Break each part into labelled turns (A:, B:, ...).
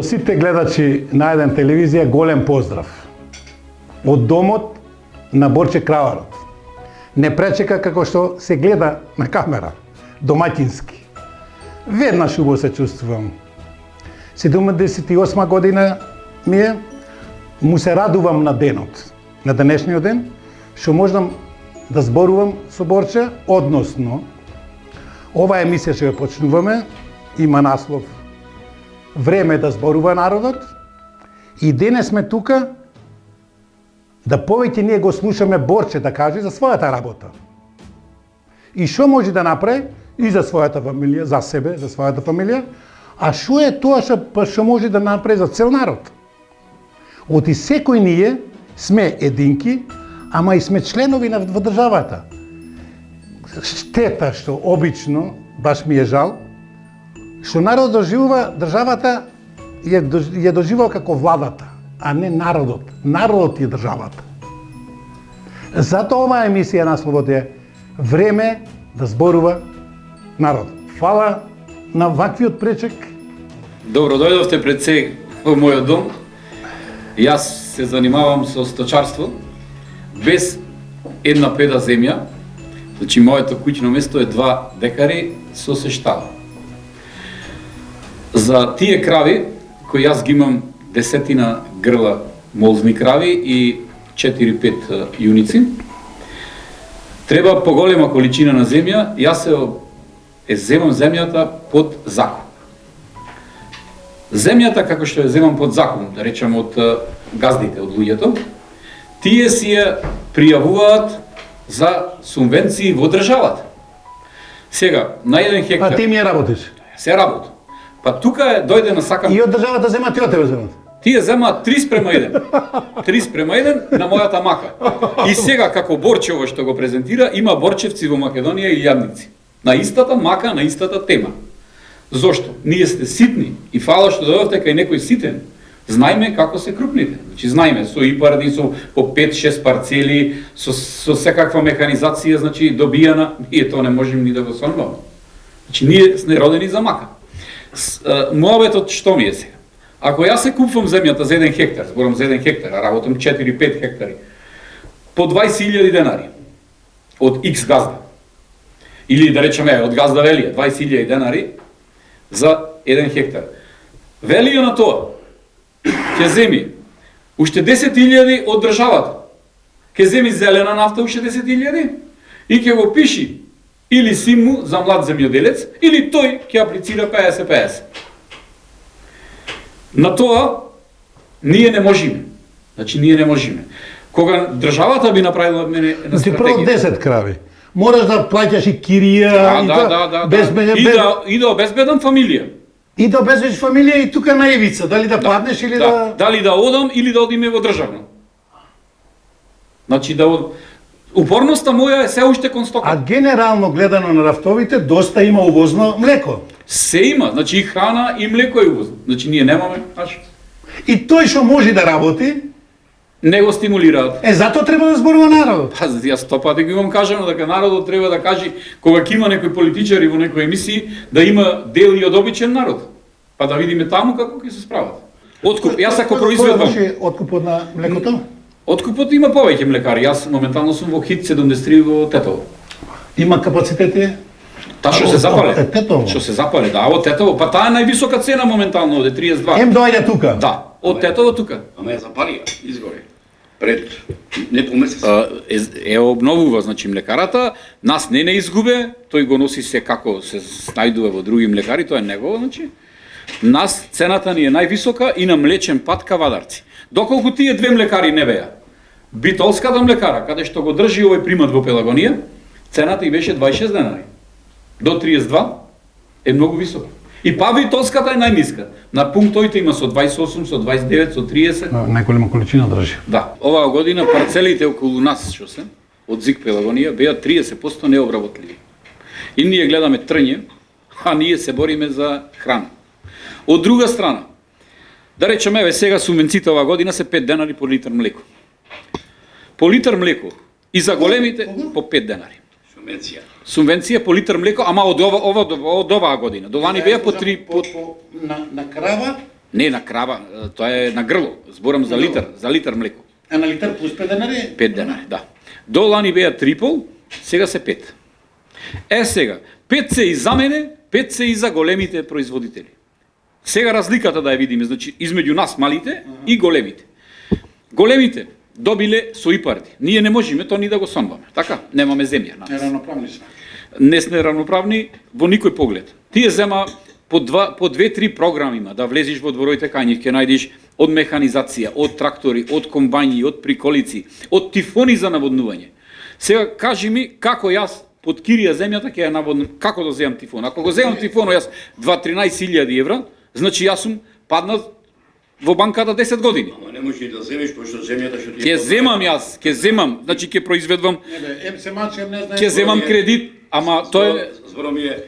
A: До сите гледачи на еден телевизија голем поздрав. Од домот на Борче Краварот. Не пречека како што се гледа на камера, домаќински. Веднаш убаво се чувствувам. 78 година ми е, му се радувам на денот, на денешниот ден, што можам да зборувам со Борче, односно, ова емисија што ја почнуваме, има наслов Време да зборува народот, и денес сме тука да повеќе ние го слушаме Борче да каже за својата работа. И што може да направи и за својата фамилија, за себе, за својата фамилија, а што е тоа што може да направи за цел народ. Оти секој ние сме единки, ама и сме членови во државата. Штета што обично, баш ми е жал, што народ доживува државата ја доживува како владата, а не народот. Народот е државата. Затоа оваа емисија насловот е Време да зборува народ. Фала на ваквиот пречек.
B: Добро дојдовте пред се во мојот дом. Јас се занимавам со сточарство без една педа земја. Значи моето куќно место е 2 декари со се штала. За тие крави, кои јас ги имам 10 грла молзни крави и 4-5 јуници, треба поголема количина на земја. Јас е земам земјата под закуп. Земјата како што ја земам под закуп, да речам од газдите, од луѓето, тие си ја пријавуваат за субвенции во државата. Сега, на еден хектар...
A: А ти ми ја работиш?
B: Се работам. Па тука дојде на сакам...
A: И од државата земат и од тебе земат?
B: Тие земаат 3:1. 3:1 на мојата мака. И сега, како Борчево што го презентира, има борчевци во Македонија и јадници. На истата мака, на истата тема. Зошто? Ние сте ситни и фала што дојдовте кај некој ситен. Знаеме како се крупните. Значи, знаеме со ипарди, со по 5-6 парцели, со секаква механизација, значи добијана, ние тоа не можеме ни да го сонуваме. Значи, ние сме родени за мака. Моабетот што ми е сега? Ако јас се купувам земјата за 1 хектар, зборам за 1 хектар, а работам 4-5 хектари, по 20.000 денари од X газда, или да речеме од газда Велија, 20.000 денари за 1 хектар. Велија на тоа ќе земи уште 10.000 од државата, ќе земи зелена нафта уште 10.000 и ќе го пиши или син му за млад земјоделец, или тој ќе аплицира 50-50. На тоа ние не можеме. Значи ние не можеме. Кога државата би направила мене на
A: Ти прво
B: стратегија...
A: 10 крави. Мораш да плаќаш и кирија,
B: и да обезбедам фамилија.
A: И да обезбедиш фамилија и тука на ивица, дали да паднеш или да...
B: Дали да одам или да одиме во државно. Значи упорноста моја е се уште кон стока.
A: А генерално гледано на рафтовите, доста има увозно млеко.
B: Се има, значи и храна и млеко е увозно. Значи ние немаме,
A: И тој што може да работи,
B: не го стимулираат.
A: затоа треба да зборува народот.
B: Па, јас 100 пати го имам кажано дека народот треба да каже кога ќе има некои политичари во некои емисии да има дел и од обичен народ. Па да видиме таму како ќе се справат. Откуп, јас ако произведувам.
A: Кој откупот на млекото?
B: Откупот има повеќе млекари. Јас моментално сум во Хит 73 во Тетово.
A: Има капацитети?
B: Та што се запале.
A: Тетово.
B: Што се запале, да, од Тетово. Па таа е највисока цена моментално, од 32.
A: Доаѓа тука.
B: Да, од Тетово тука.
C: Ама ја запалија, изгоре. Пред не по месец.
B: Обновува, значи млекарата, нас не изгубе, тој го носи се како се снајдува во други млекари, тоа е негово, значи. Нас цената ни е највисока и на млечен пат Кавадарци. Доколку тие 2 млекари не беа, Битолската млекара, каде што го држи овој примат во Пелагонија, цената и беше 26 денари. До 32 е многу висока. И па Битолската е најниска. На пунктоите има со 28, со 29, со 30.
A: Најголема количина држи.
B: Да. Оваа година парцелите околу нас, што се, од ЗИК Пелагонија, беа 30% необработливи. И ние гледаме трње, а ние се бориме за храна. Од друга страна, да речеме, сега субвенциите оваа година се 5 денари по литар млеко. По литар млеко и за големите по 5 денари. Субвенција по литар млеко, ама од оваа година. До лани беа по 3
A: на крава
B: Не на крава, тоа е на грло. Зборам за литар млеко.
A: А на литар плюс 5 денари?
B: 5 денари, да. До лани беа 3,5, сега се 5. Сега, 5 се и за мене, 5 се и за големите производители. Сега разликата да ја видиме, значи измеѓу нас малите и големите. Големите добиле со ИПАРДи. Ние не можеме тоа ни да го сонваме. Така, немаме земја на нас.
A: Неравноправни сме.
B: Не сме равноправни во никој поглед. Тие зема по 2-3 програми има, да влезеш во дворовите кај нив, ќе најдеш од механизација, од трактори, од комбајни, од приколици, од тифони за наводнување. Сега кажи ми како јас под кирија земјата ќе ја наводнам, како да земам тифон? Ако го земам тифонот јас 2-13.000 евра, значи јас сум паднал во банката 10 години.
C: Ама не можеш да земеш, пошто земјата што ти
B: Ќе земам јас, ќе земам, значи ќе произведувам,
A: Не бе, ем се мачем, не знае.
B: ќе земам кредит, ама тоа е
C: Збором е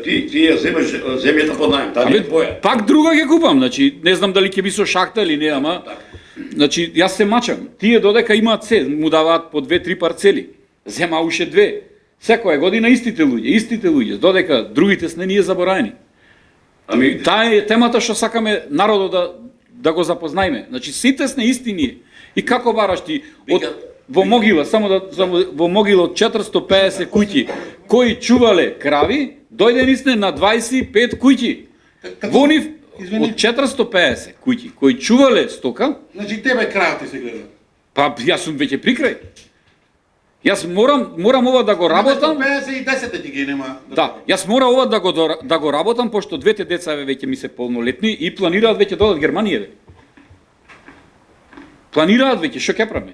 C: ти ја земеш земјата под најм, таа не е твоја.
B: пак друга ќе купам, значи не знам дали ќе би со шахта или не, ама значи јас се мачам. Тие додека имаат се, му даваат по 2-3 парцели. Зема уште 2. Секоја година истите луѓе, додека другите сне ние забораени.
C: Ами
B: Таа е темата што сакаме народот да го запознаеме. Значи сите сме исти ние. И како бараш ти во Могила, во Могила од 450 куќи кои чувале крави, дојде сме на 25 куќи. Во нив од 450 куќи кои чувале стока,
A: Значи тебе крајот ти се гледа.
B: па јас сум веќе при крај. Јас морам ова да го работам.
A: 150 ти ги нема.
B: Да, јас мора ова да го работам, пошто двете деца веќе ми се полнолетни и планираат веќе додат Германија. Бе. Планираат веќе, што ќе правиме?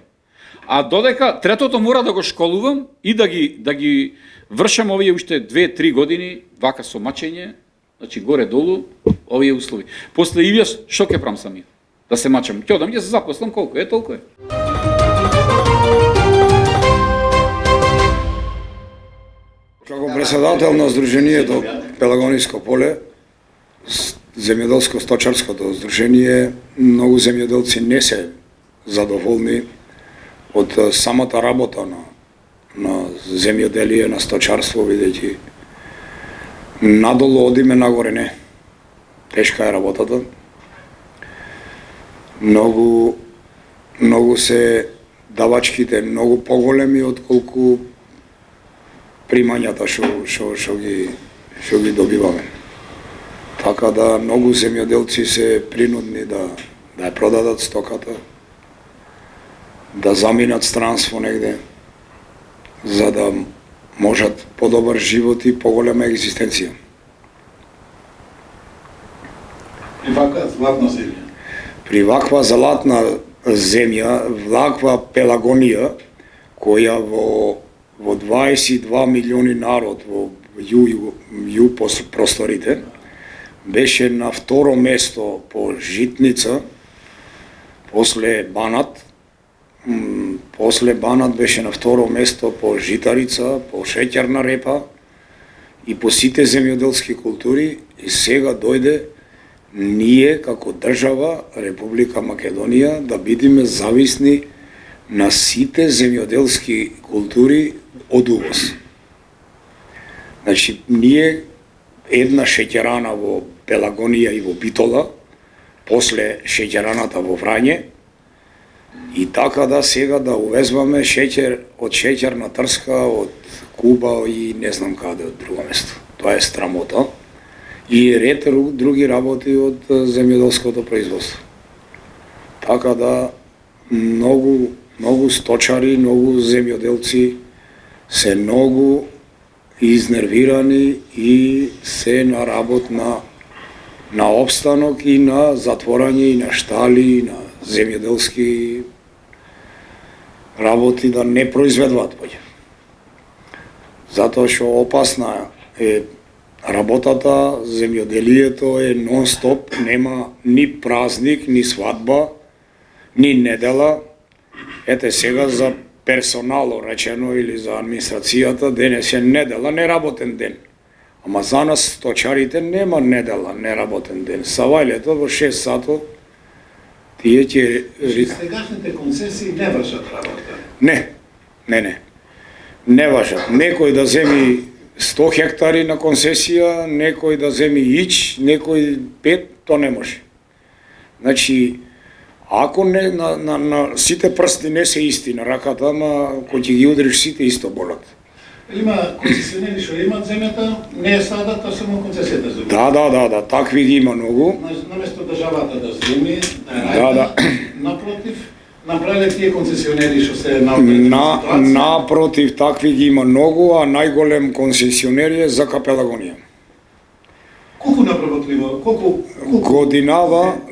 B: А додека третото мора да го школувам и да ги вршам овие уште 2-3 години, вака со мачење, значи горе-долу, овие услови. После Ивјас, што ќе правам сами? Да се мачам. Ќе одам, ќе се запослам, колку е, толку е.
D: Како председател на Сдруженијето Пелагониско поле, земјоделско-сточарското здружение, многу земјоделци не се задоволни од самата работа на земјоделие, на сточарство, бидејќи надолу одиме, нагоре не. Тешка е работата. Многу се давачките многу поголеми отколку примањата што ги добиваме. Така да многу земјоделци се принудни да ја продадат стоката, да заминат странство негде, за да можат подобар живот и поголема екзистенција.
A: И вака златна земја.
D: При ваква златна земја, ваква Пелагонија, која во 22 милиони народ во ју просторите, беше на второ место по житница, после Банат. После Банат беше на второ место по житарица, по шеќерна репа и по сите земјоделски култури, и сега дојде ние како држава Република Македонија да бидеме зависни на сите земјоделски култури од увоз. Значи, ние една шеќерана во Пелагонија и во Битола, после шеќераната во Врање, и така да сега да увезваме шеќер од шеќерна трска од Куба и не знам каде од друго место. Тоа е срамота. И ред други работи од земјоделското производство. Така да многу сточари, многу земјоделци се многу изнервирани и се на работ на обстанок и на затворање и на штали и на земјоделски работи да не произведуваат повеќе. Затоа што опасна е работата, земјоделието е нон-стоп, нема ни празник, ни свадба, ни недела. Ете сега за персонало речено или за администрацијата, денес е недела, неработен ден. Ама за нас сточарите нема недела, неработен ден. Савајлето во 6 сато тие ќе...
A: Сегашните концесии не вршат работа.
D: Не важат. Некој да земи 100 хектари на концесија, некој да земи ич, некој 5, то не може. Значи, ако не, на сите прсти не се исти на раката, ама кој ќе ги удриш сите исто болат.
A: Има концесионери што имаат земјата, не е садат, а само концесијата за
D: Да, такви ги има многу.
A: Наместо државата да земи,
D: Да.
A: напротив, направиле тие концесионери што се наоѓаат
D: Напротив, такви ги има многу, а најголем концесионер е за Пелагонија.
A: Колку напработливо, колку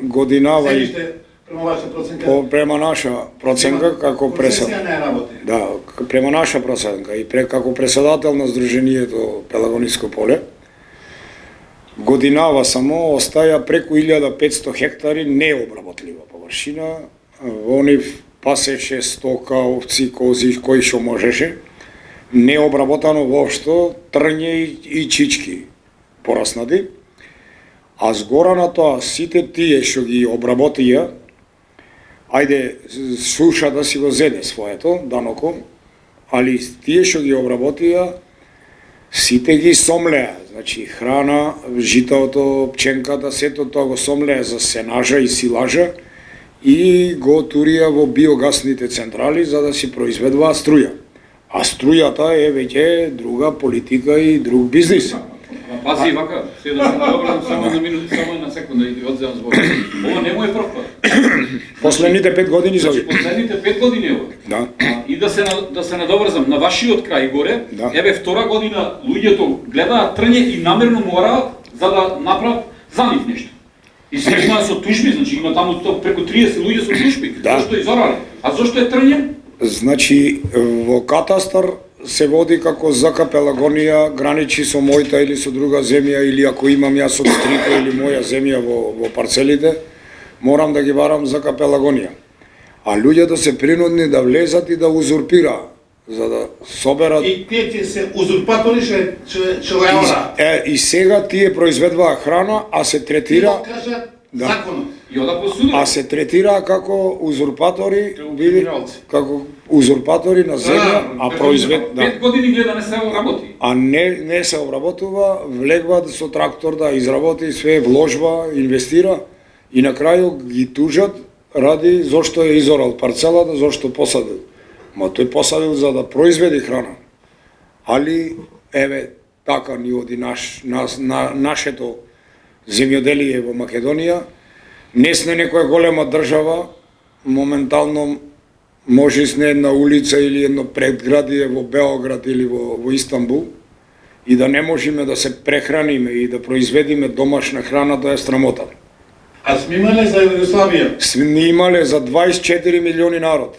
D: Годинава и
A: земјиште према ваша проценка?
D: према наша проценка како
A: Концесија не работи.
D: Да, према наша проценка и како председател на Сдруженијето Пелагониско поле, годинава само остаја преку 1500 хектари необработлива површина, во нив пасеше стока, овци, кози, кој што можеше, необработано воопшто, трње и чички пораснати, а згора на тоа сите тие што ги обработија, ајде суша да си го зеде своето, даноко, али тие што ги обработија, сите ги сомлеа, значи храна, житото, пченката, сето тоа го сомлеа за сенажа и силажа и го турија во биогасните централи за да си произведува струја. А струјата е веќе друга политика и друг бизнис.
B: Пази вака, се да се добрам само на минута, само на секунда и одземам збор. Ова не му е прв пат.
D: Последните 5 години
B: Значи,
D: за
B: последните 5 години ова.
D: Да.
B: И да се надобрзам на вашиот крај горе,
D: Да.
B: еве втора година луѓето гледаат трње и намерно мораат за да направат за нив нешто. И се имаат со тужби, значи има таму преку 30 луѓе со тужби.
D: Да.
B: Зошто изорале? А зошто е трње?
D: Значи, во катастар се води како ЗК Пелагонија граничи со мојта или со друга земја, или ако имам јас од стрипа или моја земја во парцелите, морам да ги барам ЗК Пелагонија. А луѓето се принудни да влезат и да узурпираат, за да соберат...
A: И тие се узурпатори што го јаваат.
D: И сега тие произведуваа храна, а се
A: Ти
D: третира...
A: го кажат
D: Да.
A: законот.
B: И ода по судот.
D: А се третира како узурпатори,
B: криминалци.
D: како узурпатори на земја, а произвед...
B: 5 години гледа не се работи.
D: А не се обработува, влегват со трактор да изработи све, вложба, инвестира и на крају ги тужат ради зошто е изорал парцелата, зошто посадил. Ма тој посадил за да произведи храна. Али, еве, така ни оди нашето земјоделие во Македонија, не сме некоја голема држава, моментално може сне една улица или едно предградие во Београд или во Истанбул и да не можеме да се прехраниме и да произведиме домашна храна, тоа е срамота.
A: А сме имале за Југославија?
D: Сме имале за 24 милиони народ.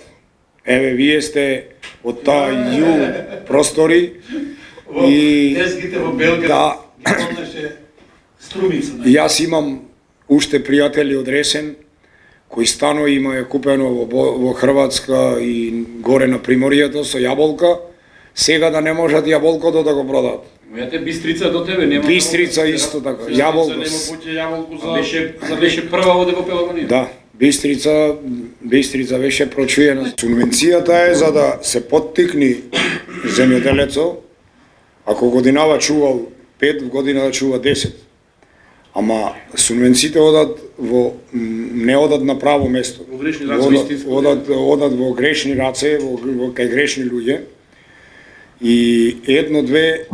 D: Еве, вие сте од таа ју простори
A: Во
D: и...
A: Тезгите во Белград,
D: Да.
A: ги помнеше Струмица.
D: Јас имам уште пријатели од Ресен, кои станови има е купено во Хрватска и горе на Приморијето со јаболка, сега да не можат јаболкото да го продадат.
B: Мојате Бистрица до тебе нема.
D: Бистрица исто така, јаболка.
E: Нема буќе јаболку
B: Беше прва оде во Пелагонија.
D: Да, Бистрица беше прочуена. Субвенцијата е за да се поттикни земјоделецот, ако годинава чувал 5, година да чува 10. Ама субвенциите не одат на право место.
E: Во грешни раце,
D: Одат во грешни раце, кај грешни луѓе. И едно-две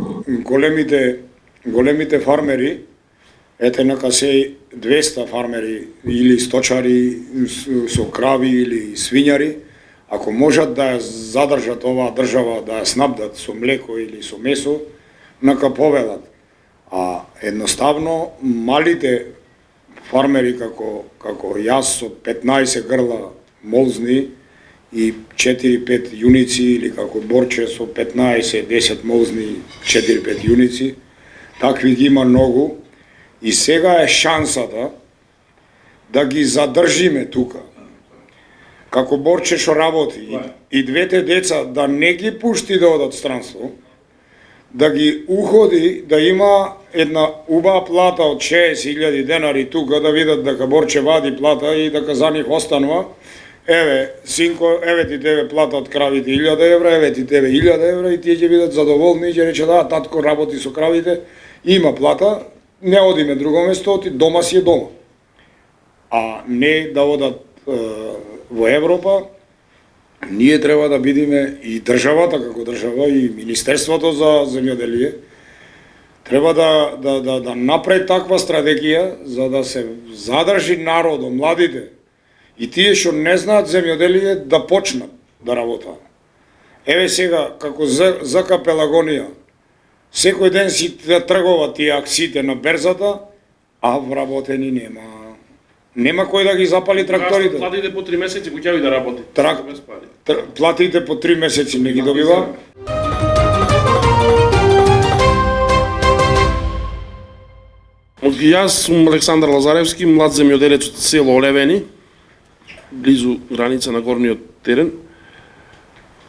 D: големите фармери, ете нака се 200 фармери или сточари со крави или свињари, ако можат да ја задржат оваа држава, да ја снабдат со млеко или со месо, нака повелат. А едноставно малите фармери како јас со 15 грла молзни и 4-5 јуници или како Борче со 15-10 молзни 4-5 јуници, такви ги има многу и сега е шансата да ги задржиме тука. Како Борче што работи и двете деца да не ги пушти да одат странство, да ги уходи, да има една убава плата од 60.000 денари тука, да видат дека Борче вади плата и дека за нив останува, еве, синко, еве ти тебе плата од кравите 1000 евра, еве ти тебе 1000 евра и тие ќе бидат задоволни и ќе рече да, татко работи со кравите, има плата, не одиме друго место, оти дома си е дома. А не да одат во Европа, ние треба да бидеме и државата како држава и Министерството за земјоделие треба да направи таква стратегија за да се задржи народот, младите и тие што не знаат земјоделие да почнат да работат. Еве сега како ЗК Пелагонија секој ден си тргуваат тие акциите на берзата, а вработени нема. Нема кој да ги запали тракторите.
E: Платите по 3 месеци, кој ќе да работи. Без пари.
D: Платите по 3 месеци не ги добива.
E: Јас сум Александар Лазаревски, млад земјоделец од село Олевени, близу граница на Горниот терен.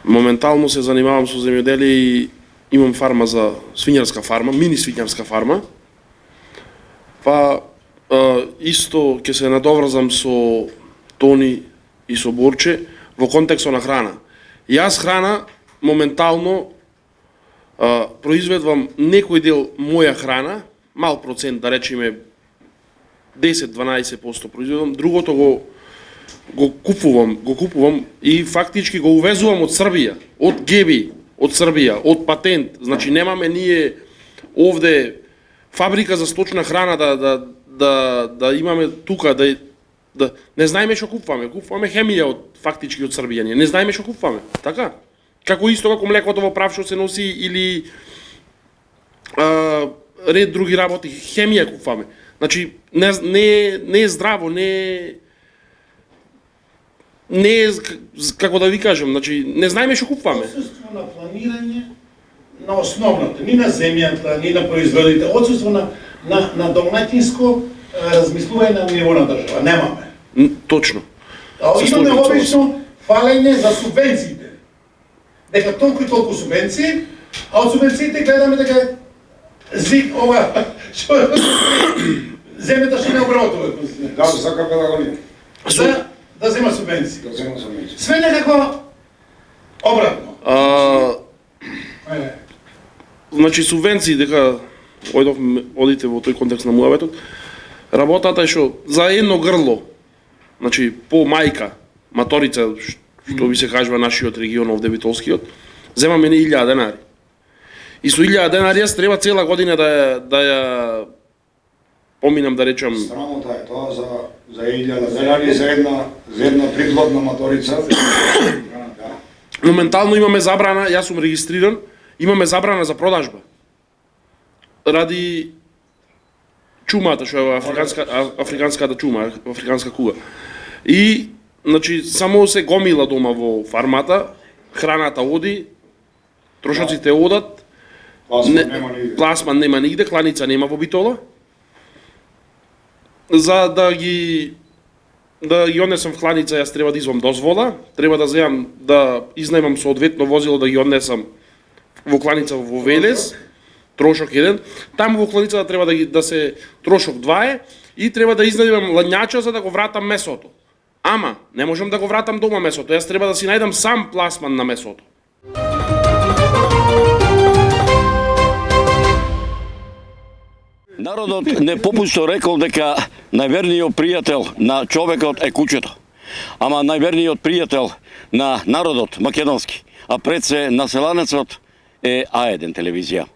E: Моментално се занимавам со земјоделие и имам фарма за свињарска фарма, мини свињарска фарма. Па исто ќе се надоврзам со Тони и со Борче во контекстот на храна. Јас храна моментално произведувам некој дел моја храна, мал процент, да речеме 10-12% произведувам, другото го купувам и фактички го увезувам од Србија, од ГЕБИ, од Србија, од патент. Значи немаме ние овде фабрика за сточна храна да имаме тука, да не знаеме што купуваме. Купуваме хемија фактички од Србија, ние не знаеме што купуваме. Така? Како исто како млекото во прав што се носи или ред други работи, хемија купуваме. Значи не е здраво, не е како да ви кажам, значи не знаеме што купуваме.
A: Отсутство на планирање на основната, ни на земјата, ни на производите, отсутство на доматинско размислување на ниво на држава. Немаме.
E: Точно.
A: Имаме обично фалење за субвенциите. Дека толку и толку субвенции, а од субвенциите гледаме дека ова земјата што не обработува.
D: Да, ЗК Пелагонија.
A: Да зема субвенции.
D: Да зема субвенции.
A: Све некако обратно.
E: Значи субвенции, дека одите во тој контекст на муаветот, работата е што за едно грло, значи по мајка, маторица, што би се кажува нашиот регион овде Битолскиот, земаме не 1000 денари. И со 1000 денари јас треба цела година да ја поминам, да речам.
D: Срамота е тоа за 1000 денари за една приплодна моторица.
E: Моментално имаме забрана, јас сум регистриран, имаме забрана за продажба. Ради чумата, што е африканската чума, африканска куга. И, значи, само се гомила дома во фармата, храната оди, трошоците одат, пласман нема нигде, кланица нема во Битола. За да ги однесам в кланица, јас треба да извам дозвола, треба да земам да изнајмам соодветно возило да ги однесам во кланица во Велес, трошок 1, таму во кланицата треба да се трошок 2 и треба да изнајмам ладњача за да го вратам месото. Ама, не можам да го вратам дома месото, јас треба да си најдам сам пласман на месото.
C: Народот непопусто рекол дека најверниот пријател на човекот е куќето. Ама најверниот пријател на народот македонски, а пред се населанецот е А1 телевизија.